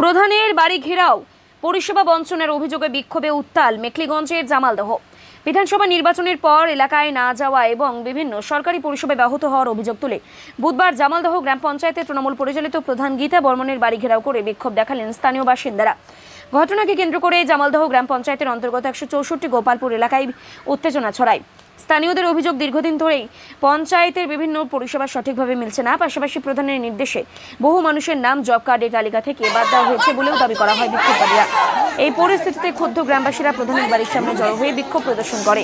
প্রধানের বাড়ি ঘেরাও, পরিষেবা বঞ্চনার অভিযোগে বিক্ষোভে উত্তাল মেখলিগঞ্জের জামালদহ। বিধানসভা নির্বাচনের পর এলাকায় না যাওয়া এবং বিভিন্ন সরকারি পরিষেবা ব্যাহত হওয়ার অভিযোগ তুলে বুধবার জামালদহ গ্রাম পঞ্চায়েতের তৃণমূল পরিচালিত প্রধান গীতা বর্মনের বাড়ি ঘেরাও করে বিক্ষোভ দেখালেন স্থানীয় বাসিন্দারা। ঘটনাকে কেন্দ্র করে জামালদহ গ্রাম পঞ্চায়েতের অন্তর্গত 164 গোপালপুর এলাকায় উত্তেজনা ছড়ায়। স্থানীয়দের অভিযোগ, দীর্ঘদিন ধরেই পঞ্চায়েতের বিভিন্ন পরিষেবা সঠিকভাবে মিলছে না, পাশাপাশি প্রধানের নির্দেশে বহু মানুষের নাম জব কার্ডের তালিকা থেকে বাদ দেওয়া হয়েছে বলেও দাবি করা হয় বিক্ষোভকারীরা। এই পরিস্থিতিতে ক্ষুব্ধ গ্রামবাসীরা প্রধানের বাড়ির সামনে জড়ো হয়ে বিক্ষোভ প্রদর্শন করে।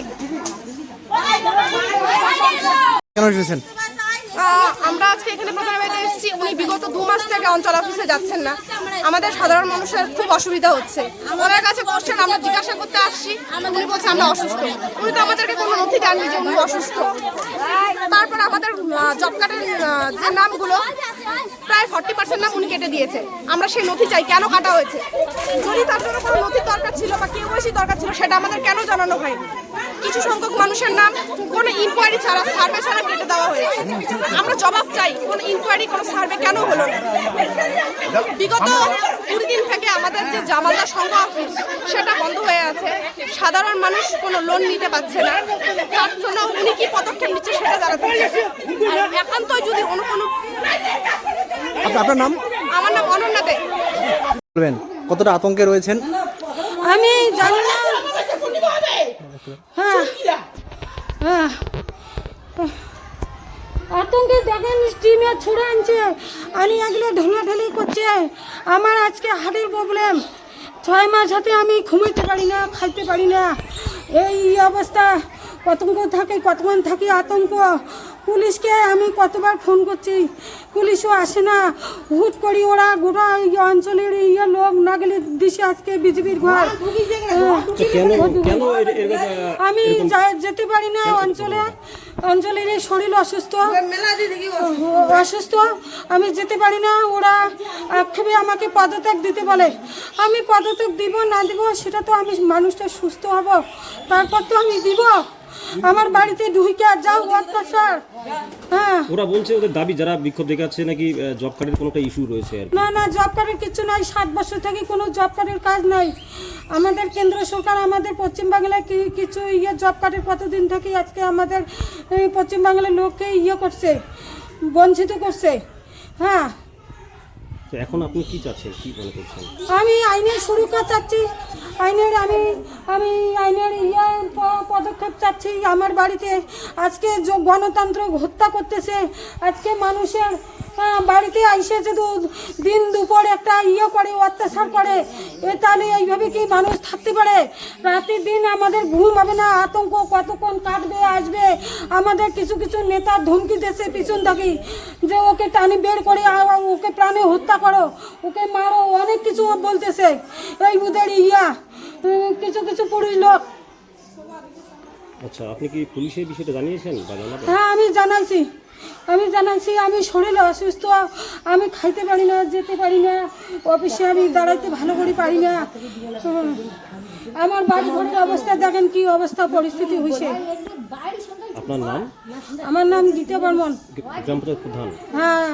আমরা আজকে এখানে প্রধানের বাড়িতে এসেছি। উনি বিগত 2 মাস থেকে অঞ্চল অফিসে যাচ্ছেন না। আমাদের সাধারণ মানুষের খুব অসুবিধা হচ্ছে। ওনার কাছে কোশ্চেন আমরা জিজ্ঞাসা করতে আসছি, উনি বলছে আমরা অসুস্থ। উনি তো আমাদেরকে কোনো নথি দেননি যে উনি অসুস্থ। তারপর আমাদের জব কার্ডের যে নামগুলো প্রায় 40% নাম উনি কেটে দিয়েছে। আমরা সেই নথি চাই, কেন কাটা হয়েছে? যদি তার জন্য কোনো নথির দরকার ছিল বা কেওয়াইসি দরকার ছিল, সেটা আমাদের কেন জানানো হয়নি? কিছু সংখ্যক মানুষের নাম কোনো ইনকোয়ারি ছাড়া, সার্ভে ছাড়া কেটে দেওয়া হয়েছে। আমরা জবাব চাই, কোনো ইনকোয়ারি, কোনো সার্ভে কেন হলো না? বিগত 20 দিন থেকে আমাদের যে জামালদহ সংঘ অফিস সেটা বন্ধ হয়ে আছে। সাধারণ মানুষ কোনো লোন নিতে পারছে না। তার জন্য উনি কি পদক্ষেপ নিচ্ছে সেটা জানাতে চাই। একান্তই যদি অন্য কোনো... আপনার নাম? আমার নাম অনন্যা দে। বলবেন কতটা আতঙ্কে রয়েছেন? আমি জানি না। হ্যাঁ, আতঙ্কে দেখেন স্টিমে ছুড়ে আনছে, আনি এগুলো ঢোলাঢুলি করছে। আমার আজকে হার্টের প্রবলেম। 6 মাস হাতে আমি ঘুমাইতে পারি না, খাইতে পারি না। এই অবস্থা, কতক্ষণ থাকি আতঙ্ক। পুলিশকে আমি কতবার ফোন করছি, পুলিশও আসে না। হুট করি ওরা গোটা অঞ্চলের লোক না গেলে দিশে আজকে বিজেপির ঘর। আমি যেতে পারি না অঞ্চলের এই শরীর অসুস্থ, আমি যেতে পারি না। ওরা আক্ষেপে আমাকে পদত্যাগ দিতে বলে। আমি পদত্যাগ দিব না দিব সেটা তো আমি মানুষটা সুস্থ হব, তারপর তো আমি দিব। আমার বাড়িতে ঢুকে যাও অত্যাচার। হ্যাঁ, ওরা বলছে ওদের দাবি, যারা বিক্ষোভ দেখাচ্ছে নাকি জব কার্ডের কোনো একটা ইস্যু রয়েছে। না, জব কার্ডের কিছু নাই। 7 বছর থেকে কোনো জব কার্ডের কাজ নাই। আমাদের কেন্দ্র সরকার আমাদের পশ্চিমবাংলায় কিছু জব কার্ডের কতদিন থেকে আজকে আমাদের পশ্চিমবাংলার লোককে করছে, বঞ্চিত করছে। হ্যাঁ, এখন আপনি কি চাচ্ছেন, কি মনে করছেন? আমি আইনের সুরক্ষা চাচ্ছি, আমি আইনের পদক্ষেপ চাচ্ছি। আমার বাড়িতে আজকে গণতন্ত্র হত্যা করতেছে। আজকে মানুষের বাড়িতে আইসে যদি দিন দুপুর একটা করে অত্যাচার করে, তাহলে এইভাবে কি মানুষ থাকতে পারে? রাতের দিন আমাদের ঘুম হবে না, আতঙ্ক কতক্ষণ কাটবে আসবে। আমাদের কিছু নেতা ধমকি দিয়েছে পিছন থেকে যে ওকে টানি বের করে ওকে প্রাণে হত্যা করো, ওকে মারো, অনেক কিছু বলতেছে। এই বুধের কিছু পুরুষ লোক। আচ্ছা, আপনি কি পুলিশের বিষয়টা জানিয়েছেন? হ্যাঁ, আমি জানাইছি। আমি শরীর অসুস্থ, আমি খাইতে পারি না, যেতে পারি না, অফিসে আমি দাঁড়াইতে ভালো করে পারি না। আমার বাড়ি ঘরের অবস্থা দেখেন কি অবস্থা, পরিস্থিতি হয়েছে। আপনার নাম? আমার নাম গীতা বর্মন, গ্রাম পঞ্চায়েত প্রধান। হ্যাঁ।